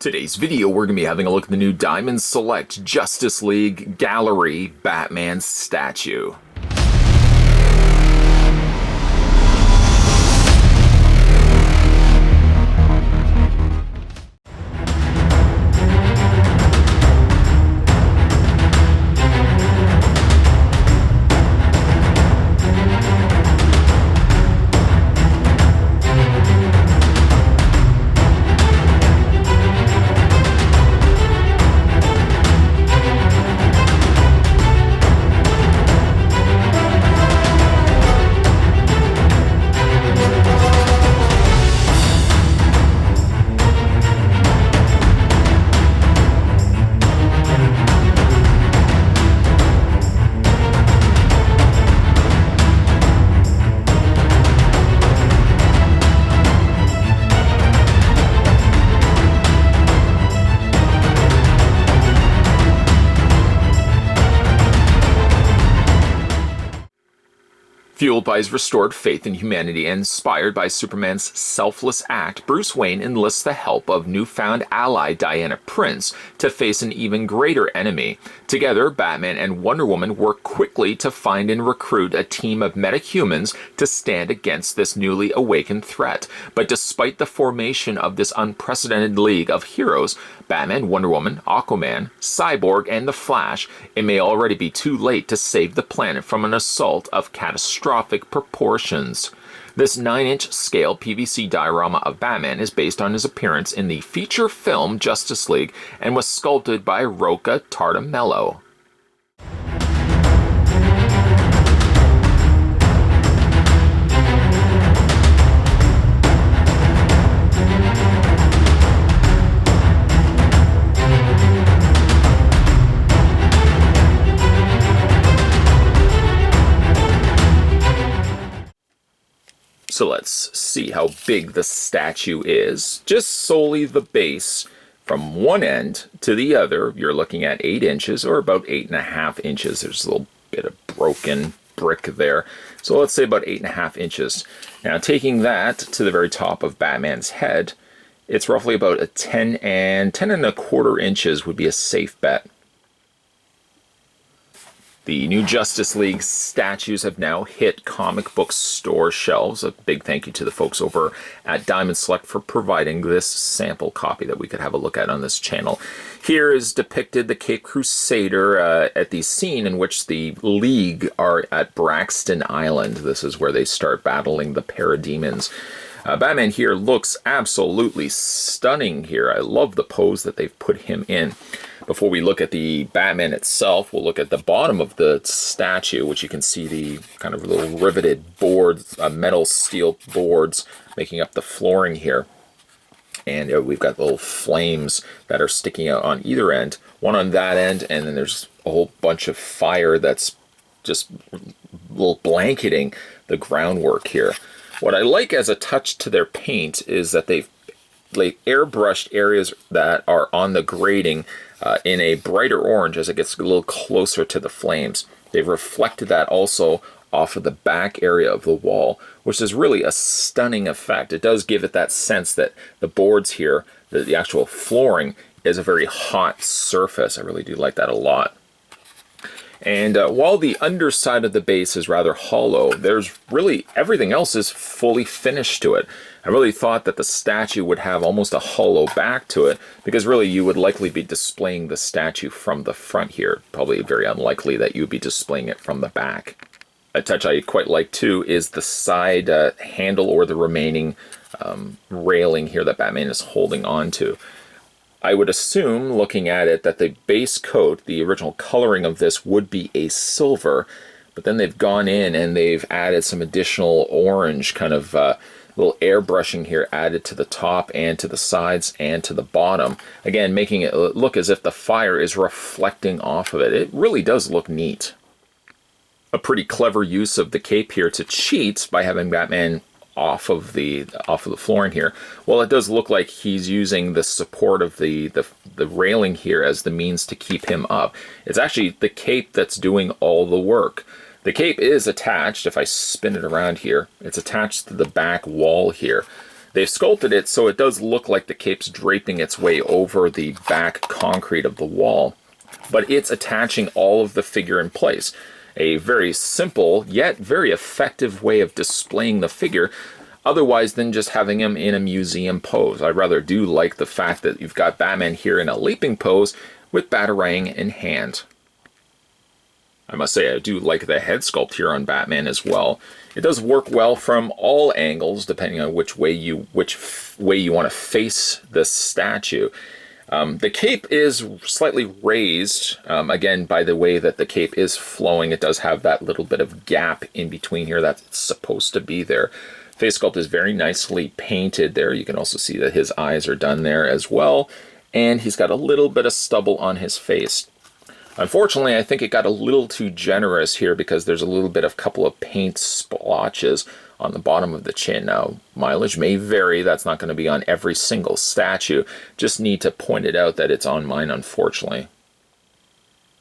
Today's video, we're going to be having a look at the new Diamond Select Justice League Gallery Batman statue. Fueled by his restored faith in humanity and inspired by Superman's selfless act, Bruce Wayne enlists the help of newfound ally Diana Prince to face an even greater enemy. Together, Batman and Wonder Woman work quickly to find and recruit a team of metahumans to stand against this newly awakened threat. But despite the formation of this unprecedented league of heroes, Batman, Wonder Woman, Aquaman, Cyborg, and the Flash, it may already be too late to save the planet from an assault of catastrophic proportions. This 9-inch scale PVC diorama of Batman is based on his appearance in the feature film Justice League and was sculpted by Roca Tartamello. So let's see how big the statue is. Just solely the base from one end to the other, you're looking at 8 inches or about 8.5 inches. There's a little bit of broken brick there. So let's say about 8.5 inches. Now taking that to the very top of Batman's head, it's roughly about a 10 and 10.25 inches would be a safe bet. The new Justice League statues have now hit comic book store shelves. A big thank you to the folks over at Diamond Select for providing this sample copy that we could have a look at on this channel. Here is depicted the Cape Crusader at the scene in which the League are at Braxton Island. This is where they start battling the Parademons. Batman here looks absolutely stunning here. I love the pose that they've put him in. Before we look at the Batman itself, we'll look at the bottom of the statue, which you can see the kind of little riveted boards, metal steel boards making up the flooring here. And we've got little flames that are sticking out on either end, one on that end, and then there's a whole bunch of fire that's just little blanketing the groundwork here. What I like as a touch to their paint is that they've airbrushed areas that are on the grating in a brighter orange as it gets a little closer to the flames. They've reflected that also off of the back area of the wall, which is really a stunning effect. It does give it that sense that the boards here, the actual flooring, is a very hot surface. I really do like that a lot. And while the underside of the base is rather hollow, there's really everything else is fully finished to it. I really thought that the statue would have almost a hollow back to it, because really you would likely be displaying the statue from the front here. Probably very unlikely that you would be displaying it from the back. A touch I quite like too is the side handle or the remaining railing here that Batman is holding on to. I would assume, looking at it, that the base coat, the original coloring of this, would be a silver, but then they've gone in and they've added some additional orange kind of little airbrushing here added to the top and to the sides and to the bottom. Again, making it look as if the fire is reflecting off of it. It really does look neat. A pretty clever use of the cape here to cheat by having Batman off of the flooring here. Well, it does look like he's using the support of the railing here as the means to keep him up. It's actually the cape that's doing all the work. The cape is attached, if I spin it around here, it's attached to the back wall here. They've sculpted it so it does look like the cape's draping its way over the back concrete of the wall, but it's attaching all of the figure in place. A very simple yet very effective way of displaying the figure, otherwise than just having him in a museum pose. I rather do like the fact that you've got Batman here in a leaping pose with Batarang in hand. I must say I do like the head sculpt here on Batman as well. It does work well from all angles, depending on which way you want to face the statue. The cape is slightly raised, again, by the way that the cape is flowing. It does have that little bit of gap in between here that's supposed to be there. Face sculpt is very nicely painted there. You can also see that his eyes are done there as well. And he's got a little bit of stubble on his face. Unfortunately, I think it got a little too generous here because there's a little bit of couple of paint splotches on the bottom of the chin. Now, mileage may vary. That's not going to be on every single statue. Just need to point it out that it's on mine, unfortunately.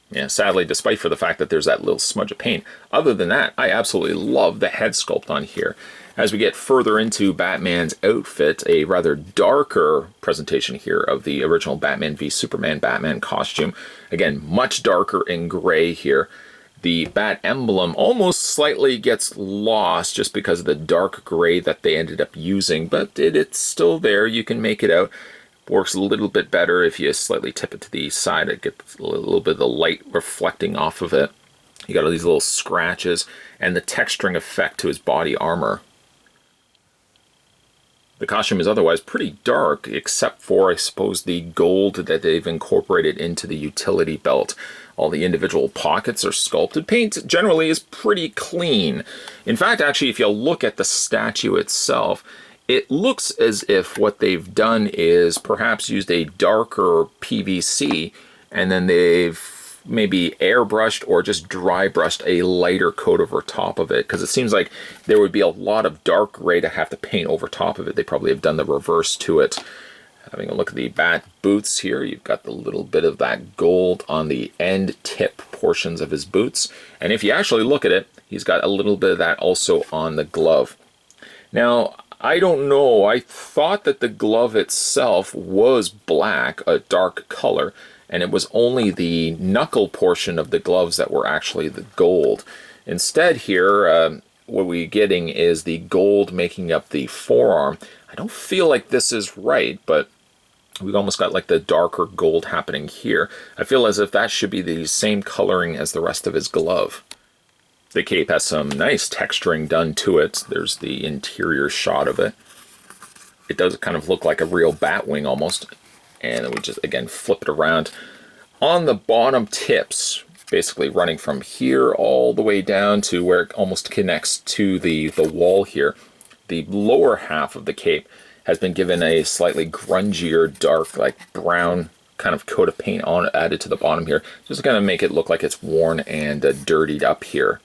Yeah, sadly, despite for the fact that there's that little smudge of paint. Other than that, I absolutely love the head sculpt on here. As we get further into Batman's outfit, a rather darker presentation here of the original Batman v Superman Batman costume. Again, much darker in gray here. The bat emblem almost slightly gets lost just because of the dark gray that they ended up using, but it's still there. You can make it out. Works a little bit better if you slightly tip it to the side. It gets a little bit of the light reflecting off of it. You got all these little scratches and the texturing effect to his body armor. The costume is otherwise pretty dark, except for, I suppose, the gold that they've incorporated into the utility belt. All the individual pockets are sculpted. Paint generally is pretty clean. In fact, actually, if you look at the statue itself, it looks as if what they've done is perhaps used a darker PVC, and then they've maybe airbrushed or just dry brushed a lighter coat over top of it, because it seems like there would be a lot of dark gray to have to paint over top of it. They probably have done the reverse to it. Having a look at the bat boots here, you've got the little bit of that gold on the end tip portions of his boots, and if you actually look at it, he's got a little bit of that also on the glove. Now, I don't know, I thought that the glove itself was black, a dark color, and it was only the knuckle portion of the gloves that were actually the gold. Instead here, what we're getting is the gold making up the forearm. I don't feel like this is right, but we've almost got like the darker gold happening here. I feel as if that should be the same coloring as the rest of his glove. The cape has some nice texturing done to it. There's the interior shot of it. It does kind of look like a real bat wing almost. And then we just, again, flip it around. On the bottom tips, basically running from here all the way down to where it almost connects to the wall here, the lower half of the cape has been given a slightly grungier, dark, like brown kind of coat of paint on added to the bottom here, just to kind of make it look like it's worn and dirtied up here.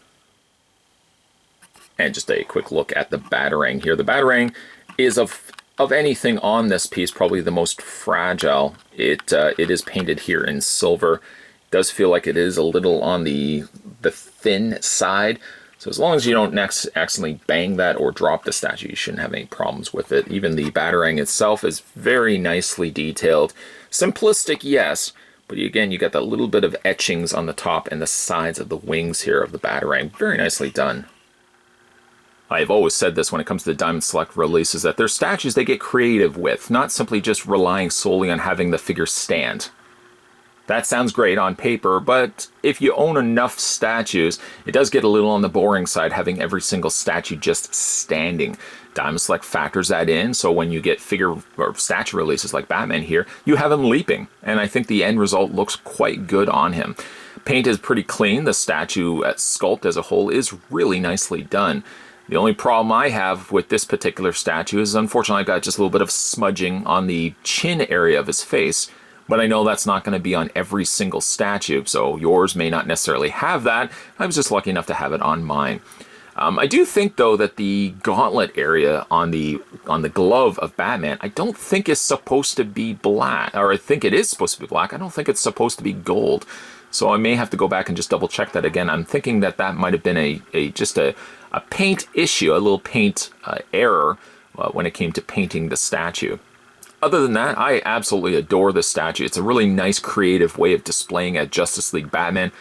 And just a quick look at the Batarang here. The Batarang is of anything on this piece probably the most fragile. It is painted here in silver. It does feel like it is a little on the thin side. So as long as you don't accidentally bang that or drop the statue, you shouldn't have any problems with it. Even the Batarang itself is very nicely detailed. Simplistic, yes, but again, you got that little bit of etchings on the top and the sides of the wings here of the Batarang. Very nicely done. I've always said this when it comes to the Diamond Select releases, that their statues they get creative with, not simply just relying solely on having the figure stand. That sounds great on paper, but if you own enough statues, it does get a little on the boring side having every single statue just standing. Diamond Select factors that in, so when you get figure or statue releases like Batman here, you have him leaping, and I think the end result looks quite good on him. Paint is pretty clean. The statue sculpt as a whole is really nicely done. The only problem I have with this particular statue is, unfortunately, I've got just a little bit of smudging on the chin area of his face, but I know that's not going to be on every single statue, so yours may not necessarily have that. I was just lucky enough to have it on mine. I do think, though, that the gauntlet area on the glove of Batman, I don't think is supposed to be black, or I think it is supposed to be black. I don't think it's supposed to be gold, so I may have to go back and just double check that again. I'm thinking that that might have been just a paint issue, a little paint error when it came to painting the statue. Other than that, I absolutely adore this statue. It's a really nice creative way of displaying a Justice League Batman.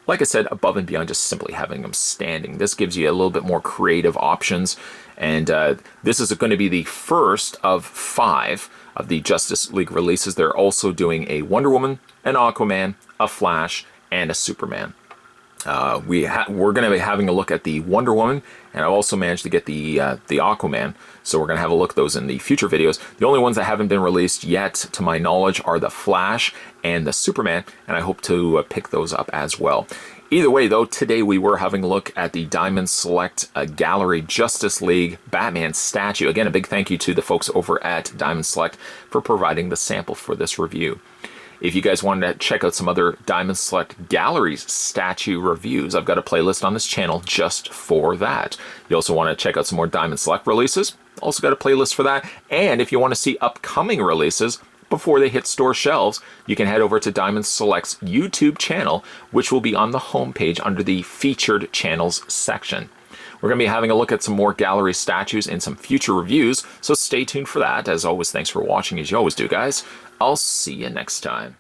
Like I said, above and beyond just simply having him standing. This gives you a little bit more creative options. And this is going to be the first of 5 of the Justice League releases. They're also doing a Wonder Woman, an Aquaman, a Flash, and a Superman. We're going to be having a look at the Wonder Woman, and I also managed to get the Aquaman, so we're going to have a look at those in the future videos. The only ones that haven't been released yet, to my knowledge, are the Flash and the Superman, and I hope to pick those up as well. Either way, though, today we were having a look at the Diamond Select Gallery Justice League Batman statue. Again, a big thank you to the folks over at Diamond Select for providing the sample for this review. If you guys wanted to check out some other Diamond Select Galleries statue reviews, I've got a playlist on this channel just for that. You also want to check out some more Diamond Select releases, also got a playlist for that. And if you want to see upcoming releases before they hit store shelves, you can head over to Diamond Select's YouTube channel, which will be on the homepage under the Featured Channels section. We're going to be having a look at some more gallery statues in some future reviews, so stay tuned for that. As always, thanks for watching, as you always do, guys. I'll see you next time.